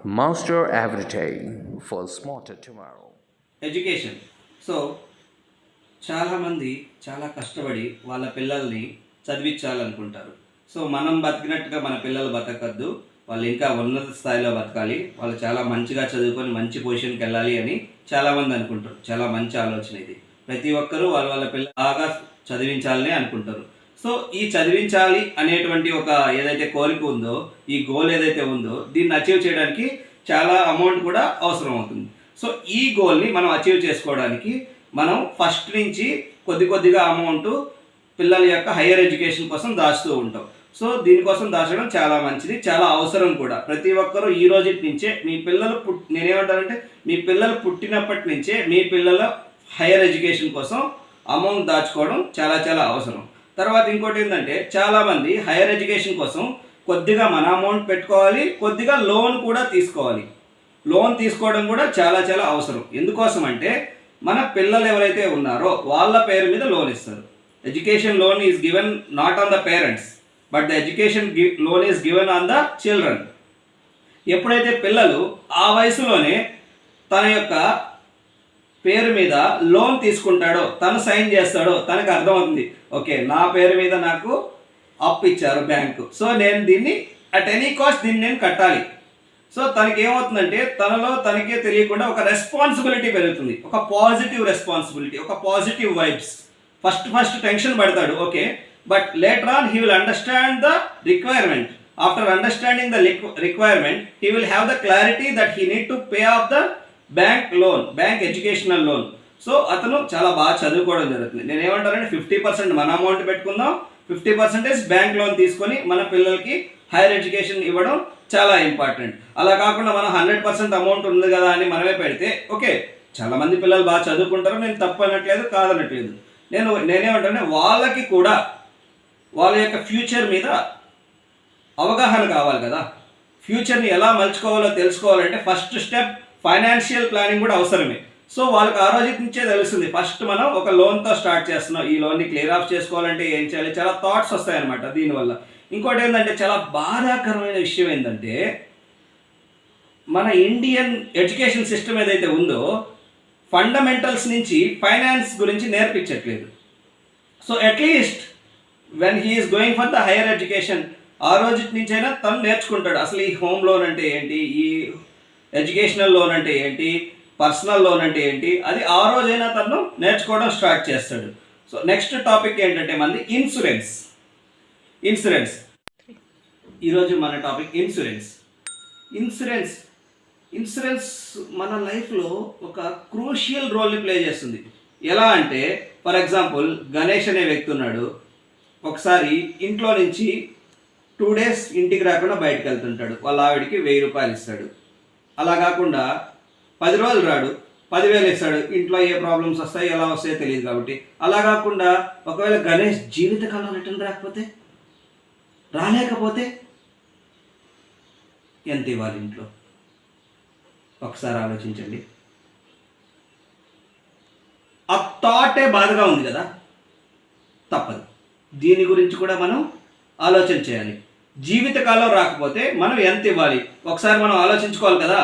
Master every day for smarter tomorrow. Education. So చాలామంది చాలా కష్టపడి వాళ్ళ పిల్లల్ని చదివించాలనుకుంటారు. సో మనం బతికినట్టుగా మన పిల్లలు బతకద్దు, వాళ్ళు ఇంకా ఉన్నత స్థాయిలో బతకాలి, వాళ్ళు చాలా మంచిగా చదువుకొని మంచి పొజిషన్కి వెళ్ళాలి అని చాలామంది అనుకుంటారు. చాలా మంచి ఆలోచన ఇది. ప్రతి ఒక్కరూ వాళ్ళ వాళ్ళ పిల్లలు బాగా చదివించాలని అనుకుంటారు. సో ఈ చదివించాలి అనేటువంటి ఒక ఏదైతే కోరిక ఉందో, ఈ గోల్ ఏదైతే ఉందో, దీన్ని అచీవ్ చేయడానికి చాలా అమౌంట్ కూడా అవసరం అవుతుంది. సో ఈ గోల్ని మనం అచీవ్ చేసుకోవడానికి మనం ఫస్ట్ నుంచి కొద్ది కొద్దిగా అమౌంట్ పిల్లల యొక్క హయ్యర్ ఎడ్యుకేషన్ కోసం దాచుతూ ఉంటాం. సో దీనికోసం దాచడం చాలా మంచిది, చాలా అవసరం కూడా. ప్రతి ఒక్కరూ ఈ రోజు నుంచే మీ పిల్లలు నేనేమంటానంటే మీ పిల్లలు పుట్టినప్పటి నుంచే మీ పిల్లల హయ్యర్ ఎడ్యుకేషన్ కోసం అమౌంట్ దాచుకోవడం చాలా చాలా అవసరం. తర్వాత ఇంకోటి ఏంటంటే చాలామంది హయ్యర్ ఎడ్యుకేషన్ కోసం కొద్దిగా మన అమౌంట్ పెట్టుకోవాలి, కొద్దిగా లోన్ కూడా తీసుకోవాలి. లోన్ తీసుకోవడం కూడా చాలా చాలా అవసరం. ఎందుకోసం అంటే మన పిల్లలు ఎవరైతే ఉన్నారో వాళ్ళ పేరు మీద లోన్ ఇస్తారు. Education loan is given not on the parents, but the education loan is given on the children. ఎప్పుడైతే పిల్లలు ఆ వయసులోనే తన యొక్క పేరు మీద లోన్ తీసుకుంటాడో, తను సైన్ చేస్తాడో, తనకు అర్థమవుతుంది, ఓకే నా పేరు మీద నాకు అప్పు ఇచ్చారు బ్యాంకు, సో నేను దీన్ని అట్ ఎనీ కాస్ట్ దీన్ని నేను కట్టాలి. సో తనకి ఏమవుతుందంటే తనలో తనకే తెలియకుండా ఒక రెస్పాన్సిబిలిటీ పెరుగుతుంది, ఒక పాజిటివ్ రెస్పాన్సిబిలిటీ, ఒక పాజిటివ్ వైబ్స్. ఫస్ట్ టెన్షన్ పడతాడు, okay, but later on he will understand the requirement. After understanding the requirement he will have the clarity that he need to pay of the bank loan, bank educational loan. So అతను చాలా బాగా చదువుకోవడం జరుగుతుంది. నేను ఏమంటానంటే 50% మన amount పెట్టుకుందాం, 50% bank loan తీసుకొని మన పిల్లలకి హైయర్ ఎడ్యుకేషన్ ఇవ్వడం చాలా ఇంపార్టెంట్. అలా కాకుండా మనం 100% అమౌంట్ ఉంది కదా అని మనమే పెడితే, ఓకే చాలామంది పిల్లలు బాగా చదువుకుంటారు, నేను తప్పు అనట్లేదు, కాదనట్లేదు. నేనేమంటానంటే వాళ్ళకి కూడా వాళ్ళ యొక్క ఫ్యూచర్ మీద అవగాహన కావాలి కదా. ఫ్యూచర్ని ఎలా మలుచుకోవాలో తెలుసుకోవాలంటే ఫస్ట్ స్టెప్ ఫైనాన్షియల్ ప్లానింగ్ కూడా అవసరమే. సో వాళ్ళకి ఆ రోజు నుంచే తెలుస్తుంది, ఫస్ట్ మనం ఒక లోన్తో స్టార్ట్ చేస్తున్నాం, ఈ లోన్ని క్లియర్ ఆఫ్ చేసుకోవాలంటే ఏం చేయాలి, చాలా థాట్స్ వస్తాయన్నమాట దీనివల్ల. ఇంకోటి ఏంటంటే చాలా బాధాకరమైన విషయం ఏంటంటే మన ఇండియన్ ఎడ్యుకేషన్ సిస్టమ్ ఏదైతే ఉందో ఫండమెంటల్స్ నుంచి ఫైనాన్స్ గురించి నేర్పించట్లేదు. So at least when he's going for the higher education ఆ రోజు నుంచైనా తను నేర్చుకుంటాడు అసలు ఈ హోమ్ లోన్ అంటే ఏంటి, ఈ ఎడ్యుకేషనల్ లోన్ అంటే ఏంటి, పర్సనల్ లోన్ అంటే ఏంటి, అది ఆ రోజైనా తను నేర్చుకోవడం స్టార్ట్ చేస్తాడు. సో నెక్స్ట్ టాపిక్ ఏంటంటే మనది ఇన్సూరెన్స్. ఈరోజు మన టాపిక్ ఇన్సూరెన్స్ మన లైఫ్లో ఒక క్రూషియల్ రోల్ని ప్లే చేస్తుంది. ఎలా అంటే ఫర్ ఎగ్జాంపుల్ గణేష్ అనే వ్యక్తి ఉన్నాడు. ఒకసారి ఇంట్లో నుంచి 2 days ఇంటికి రాకుండా బయటకు వెళ్తుంటాడు. వాళ్ళ ఆవిడికి 1000 రూపాయలు ఇస్తాడు. అలా కాకుండా 10 రోజులు రాడు, 10,000 ఇస్తాడు. ఇంట్లో ఏ ప్రాబ్లమ్స్ వస్తాయి ఎలా వస్తాయో తెలియదు కాబట్టి. అలా కాకుండా ఒకవేళ గణేష్ జీవితకాలం రిటర్న్ రాలేకపోతే ఎంత ఇవ్వాలి ఇంట్లో? ఒకసారి ఆలోచించండి. ఆ థాటే బాధగా ఉంది కదా, తప్పదు. దీని గురించి కూడా మనం ఆలోచన చేయాలి. జీవితకాలం రాకపోతే మనం ఎంత ఇవ్వాలి ఒకసారి మనం ఆలోచించుకోవాలి కదా.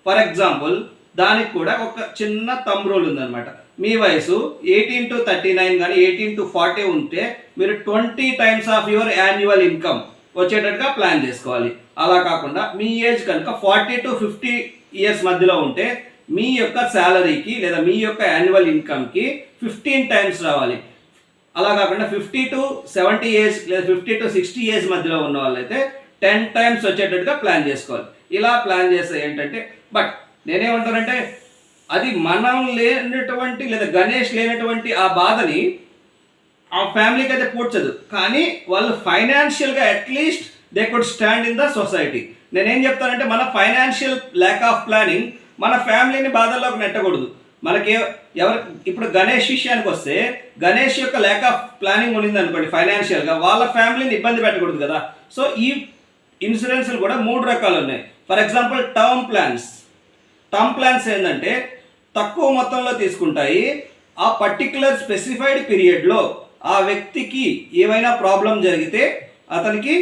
ఫర్ ఎగ్జాంపుల్ దానికి కూడా ఒక చిన్న థంబ్ రూల్ ఉందన్నమాట. మీ వయసు 18 to 39 కానీ 18 to 40 ఉంటే మీరు 20 times of your annual income వచ్చేటట్టుగా ప్లాన్ చేసుకోవాలి. అలా కాకుండా మీ ఏజ్ కనుక 40 to 50 years మధ్యలో ఉంటే మీ యొక్క శాలరీకి లేదా మీ యొక్క యాన్యువల్ ఇన్కమ్కి 15 times రావాలి. అలా కాకుండా 50 to 70 years లేదా 50 to 60 years మధ్యలో ఉన్న వాళ్ళైతే 10 times వచ్చేటట్టుగా ప్లాన్ చేసుకోవాలి. ఇలా ప్లాన్ చేస్తే ఏంటంటే, బట్ నేనేమంటానంటే అది మనం లేనటువంటి లేదా గణేష్ లేనటువంటి ఆ బాధని ఆ ఫ్యామిలీకి అయితే పూడ్చదు, కానీ వాళ్ళు ఫైనాన్షియల్గా at least they could stand in the society. నేనేం చెప్తానంటే మన ఫైనాన్షియల్ ల్యాక్ ఆఫ్ ప్లానింగ్ మన ఫ్యామిలీని బాధల్లోకి నెట్టకూడదు. మనకి ఎవరు ఇప్పుడు గణేష్ విషయానికి వస్తే గణేష్ యొక్క ల్యాక్ ఆఫ్ ప్లానింగ్ ఉండింది అనుకోండి ఫైనాన్షియల్గా, వాళ్ళ ఫ్యామిలీని ఇబ్బంది పెట్టకూడదు కదా. సో ఈ ఇన్సూరెన్స్లు కూడా 3 రకాలు ఉన్నాయి. ఫర్ ఎగ్జాంపుల్ టర్మ్ ప్లాన్స్ ఏంటంటే తక్కువ మొత్తంలో తీసుకుంటాయి. ఆ పర్టిక్యులర్ స్పెసిఫైడ్ పీరియడ్లో ఆ వ్యక్తికి ఏమైనా ప్రాబ్లం జరిగితే అతనికి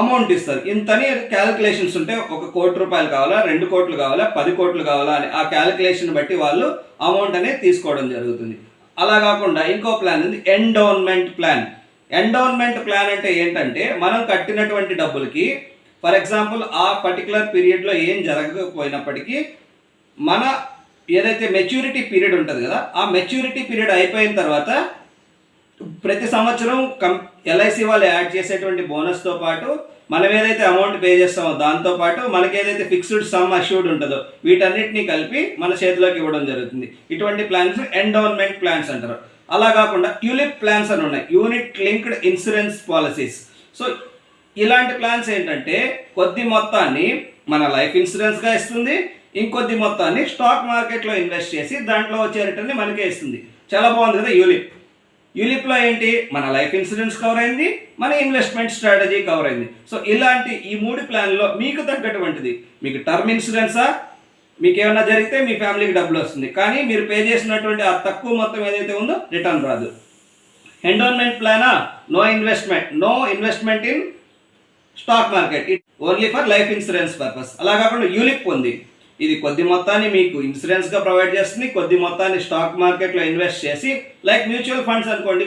అమౌంట్ ఇస్తారు. ఇంతని క్యాలిక్యులేషన్స్ ఉంటే 1,00,00,000 కావాలా, 2 కోట్లు కావాలా, 10 కోట్లు కావాలా అని ఆ క్యాలిక్యులేషన్ బట్టి వాళ్ళు అమౌంట్ అనేది తీసుకోవడం జరుగుతుంది. అలా కాకుండా ఇంకో ప్లాన్ ఉంది, ఎండోన్మెంట్ ప్లాన్. ఎండోన్మెంట్ ప్లాన్ అంటే ఏంటంటే మనం కట్టినటువంటి డబ్బులకి ఫర్ ఎగ్జాంపుల్ ఆ పర్టికులర్ పీరియడ్లో ఏం జరగకపోయినప్పటికీ మన ఏదైతే మెచ్యూరిటీ పీరియడ్ ఉంటుంది కదా, ఆ మెచ్యూరిటీ పీరియడ్ అయిపోయిన తర్వాత ప్రతి సంవత్సరం ఎల్ఐసి వాళ్ళు యాడ్ చేసేటువంటి బోనస్తో పాటు మనం ఏదైతే అమౌంట్ పే చేస్తామో దాంతోపాటు మనకి ఏదైతే ఫిక్స్డ్ సమ్ అష్యూర్డ్ ఉంటుందో వీటన్నిటిని కలిపి మన చేతిలోకి ఇవ్వడం జరుగుతుంది. ఇటువంటి ప్లాన్స్ ఎండోన్మెంట్ ప్లాన్స్ అంటారు. అలా కాకుండా యూలిప్ ప్లాన్స్ అని ఉన్నాయి, unit linked insurance policies. So ఇలాంటి ప్లాన్స్ ఏంటంటే కొద్ది మొత్తాన్ని మన లైఫ్ ఇన్సూరెన్స్గా ఇస్తుంది, ఇంకొద్ది మొత్తాన్ని స్టాక్ మార్కెట్లో ఇన్వెస్ట్ చేసి దాంట్లో వచ్చే రిటర్న్ని మనకే ఇస్తుంది. చాలా బాగుంది కదా యూలిప్. యూలిప్లో ఏంటి, మన లైఫ్ ఇన్సూరెన్స్ కవర్ అయింది, మన ఇన్వెస్ట్మెంట్ స్ట్రాటజీ కవర్ అయింది. సో ఇలాంటి ఈ 3 ప్లాన్లో మీకు తగ్గటువంటిది, మీకు టర్మ్ ఇన్సూరెన్సా, మీకు ఏమైనా జరిగితే మీ ఫ్యామిలీకి డబ్బులు వస్తుంది, కానీ మీరు పే చేసినటువంటి ఆ తక్కువ మొత్తం ఏదైతే ఉందో రిటర్న్ రాదు. ఎండోన్మెంట్ ప్లానా, no investment in stock market, it only for life insurance purpose. అలా కాకుండా యూలిప్ ఉంది, ఇది కొద్ది మొత్తాన్ని మీకు ఇన్సూరెన్స్గా ప్రొవైడ్ చేస్తుంది, కొద్ది మొత్తాన్ని స్టాక్ మార్కెట్లో ఇన్వెస్ట్ చేసి లైక్ మ్యూచువల్ ఫండ్స్ అనుకోండి.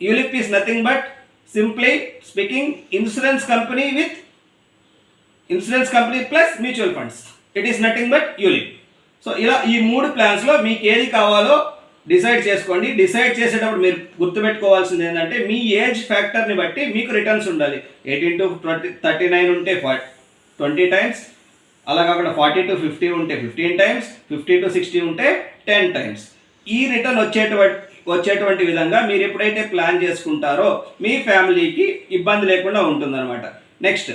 ULIP is nothing but simply speaking insurance company plus mutual funds. It is nothing but ULIP. So ఇలా ఈ 3 ప్లాన్స్లో మీకు ఏది కావాలో డిసైడ్ చేసుకోండి. డిసైడ్ చేసేటప్పుడు మీరు గుర్తుపెట్టుకోవాల్సింది ఏంటంటే మీ ఏజ్ ఫ్యాక్టర్ని బట్టి మీకు రిటర్న్స్ ఉండాలి. 18 to 39 ఉంటే 20 టైమ్స్, అలా కాకుండా 40 to 50 ఉంటే 15 టైమ్స్, 50 to 60 ఉంటే 10 టైమ్స్. ఈ రిటర్న్ వచ్చేటువంటి విధంగా మీరు ఎప్పుడైతే ప్లాన్ చేసుకుంటారో మీ ఫ్యామిలీకి ఇబ్బంది లేకుండా ఉంటుందన్నమాట. Next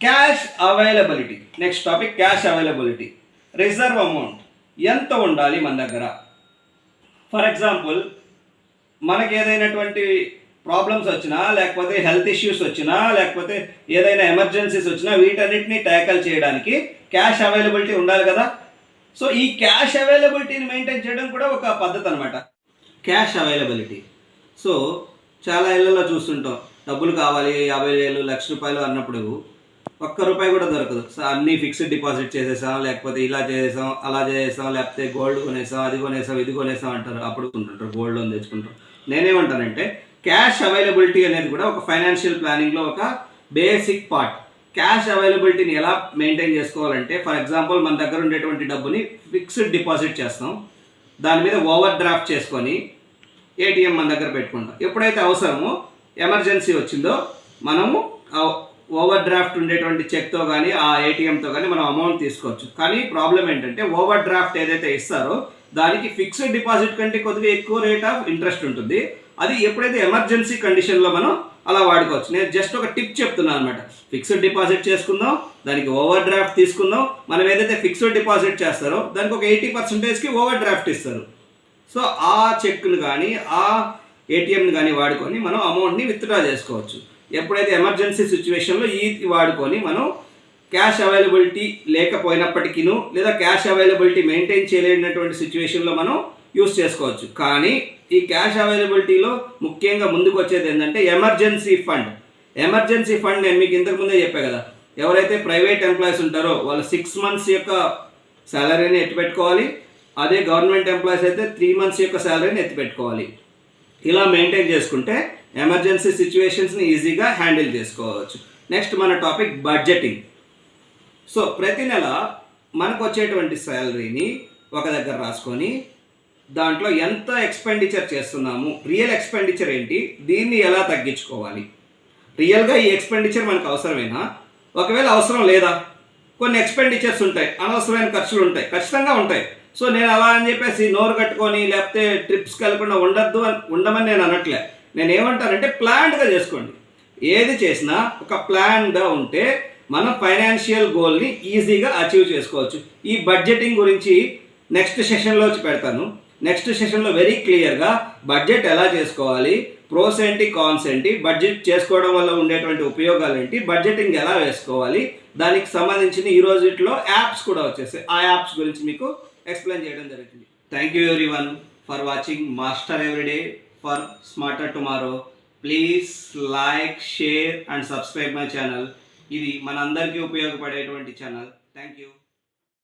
cash availability. Next topic cash availability. Reserve amount ఎంత ఉండాలి మన దగ్గర. ఫర్ ఎగ్జాంపుల్ మనకి ఏదైనటువంటి ప్రాబ్లమ్స్ వచ్చినా, లేకపోతే హెల్త్ ఇష్యూస్ వచ్చినా, లేకపోతే ఏదైనా ఎమర్జెన్సీస్ వచ్చినా వీటన్నిటిని ట్యాకల్ చేయడానికి క్యాష్ అవైలబిలిటీ ఉండాలి కదా. సో ఈ క్యాష్ అవైలబిలిటీని మెయింటైన్ చేయడం కూడా ఒక పద్ధతి అనమాట, క్యాష్ అవైలబిలిటీ. సో చాలా ఇళ్లలో చూస్తుంటాం, డబ్బులు కావాలి 50,000 1,00,000 అన్నప్పుడు ₹1 కూడా దొరకదు. సో అన్నీ ఫిక్స్డ్ డిపాజిట్ చేసేసాం, లేకపోతే ఇలా చేసేసాం, అలా చేసేసాం, లేకపోతే గోల్డ్ కొనేసాం, అది కొనేసాం, ఇది కొనేసాం అంటారు. అప్పుడు ఉంటుంటారు గోల్డ్ లోన్ తెచ్చుకుంటారు. నేనేమంటానంటే క్యాష్ అవైలబిలిటీ అనేది కూడా ఒక ఫైనాన్షియల్ ప్లానింగ్లో ఒక బేసిక్ పార్ట్. క్యాష్ అవైలబిలిటీని ఎలా మెయింటైన్ చేసుకోవాలంటే ఫర్ ఎగ్జాంపుల్ మన దగ్గర ఉండేటువంటి డబ్బుని ఫిక్స్డ్ డిపాజిట్ చేస్తాం, దాని మీద ఓవర్ డ్రాఫ్ట్ చేసుకొని ఏటీఎం మన దగ్గర పెట్టుకుంటాం. ఎప్పుడైతే అవసరమో ఎమర్జెన్సీ వచ్చిందో మనము ఓవర్ డ్రాఫ్ట్ ఉండేటువంటి చెక్తో కానీ ఆ ఏటీఎంతో కానీ మనం అమౌంట్ తీసుకోవచ్చు. కానీ ప్రాబ్లం ఏంటంటే ఓవర్ డ్రాఫ్ట్ ఏదైతే ఇస్తారో దానికి ఫిక్స్డ్ డిపాజిట్ కంటే కొద్దిగా ఎక్కువ రేట్ ఆఫ్ ఇంట్రెస్ట్ ఉంటుంది. అది ఎప్పుడైతే ఎమర్జెన్సీ కండిషన్లో మనం అలా వాడుకోవచ్చు. నేను జస్ట్ ఒక టిప్ చెప్తున్నాను అనమాట. ఫిక్స్డ్ డిపాజిట్ చేసుకుందాం, దానికి ఓవర్ డ్రాఫ్ట్ తీసుకుందాం. మనం ఏదైతే ఫిక్స్డ్ డిపాజిట్ చేస్తారో దానికి ఒక 80%కి ఓవర్ డ్రాఫ్ట్ ఇస్తారు. సో ఆ చెక్ను కానీ ఆ ఏటీఎంని కానీ వాడుకొని మనం అమౌంట్ని విత్డ్రా చేసుకోవచ్చు. ఎప్పుడైతే ఎమర్జెన్సీ సిచ్యువేషన్లో ఈ వాడుకొని మనం క్యాష్ అవైలబిలిటీ లేకపోయినప్పటికీను లేదా క్యాష్ అవైలబిలిటీ మెయింటైన్ చేయలేనటువంటి సిచ్యువేషన్లో మనం యూస్ చేసుకోవచ్చు. కానీ ఈ క్యాష్ అవైలబిలిటీలో ముఖ్యంగా ముందుకు వచ్చేది ఏంటంటే ఎమర్జెన్సీ ఫండ్. నేను మీకు ఇంతకుముందే చెప్పాను కదా, ఎవరైతే ప్రైవేట్ ఎంప్లాయీస్ ఉంటారో వాళ్ళు 6 months యొక్క శాలరీని ఎత్తిపెట్టుకోవాలి. అదే గవర్నమెంట్ ఎంప్లాయీస్ అయితే 3 months యొక్క శాలరీని ఎత్తిపెట్టుకోవాలి. ఇలా మెయింటైన్ చేసుకుంటే ఎమర్జెన్సీ సిచ్యువేషన్స్ని ఈజీగా హ్యాండిల్ చేసుకోవచ్చు. నెక్స్ట్ మన టాపిక్ బడ్జెటింగ్. సో ప్రతి నెల మనకు వచ్చేటువంటి శాలరీని ఒక దగ్గర రాసుకొని దాంట్లో ఎంత ఎక్స్పెండిచర్ చేస్తున్నాము, రియల్ ఎక్స్పెండిచర్ ఏంటి, దీన్ని ఎలా తగ్గించుకోవాలి. రియల్గా ఈ ఎక్స్పెండిచర్ మనకు అవసరమేనా, ఒకవేళ అవసరం లేదా, కొన్ని ఎక్స్పెండిచర్స్ ఉంటాయి, అనవసరమైన ఖర్చులు ఉంటాయి, ఖచ్చితంగా ఉంటాయి. సో నేను అలా అని చెప్పేసి నోరు కట్టుకొని లేకపోతే ట్రిప్స్కి వెళ్ళకుండా ఉండమని నేను అనట్లే. నేను ఏమంటానంటే ప్లాన్డ్గా చేసుకోండి. ఏది చేసినా ఒక ప్లాన్గా ఉంటే మన ఫైనాన్షియల్ గోల్ని ఈజీగా అచీవ్ చేసుకోవచ్చు. ఈ బడ్జెటింగ్ గురించి నెక్స్ట్ సెషన్లో పెడతాను. నెక్స్ట్ సెషన్లో వెరీ క్లియర్గా బడ్జెట్ ఎలా చేసుకోవాలి, ప్రోస్ ఏంటి, కాన్స్ ఏంటి, బడ్జెట్ చేసుకోవడం వల్ల ఉండేటువంటి ఉపయోగాలు ఏంటి, బడ్జెటింగ్ ఎలా వేసుకోవాలి, దానికి సంబంధించిన ఈ రోజుల్లో యాప్స్ కూడా వచ్చేసాయి. ఆ యాప్స్ గురించి మీకు ఎక్స్ప్లెయిన్ చేయడం జరుగుతుంది. Thank you everyone for watching master everyday for smarter tomorrow. Please like, share and subscribe my channel. ఇది మనందరికీ ఉపయోగపడేటువంటి ఛానల్. Thank you.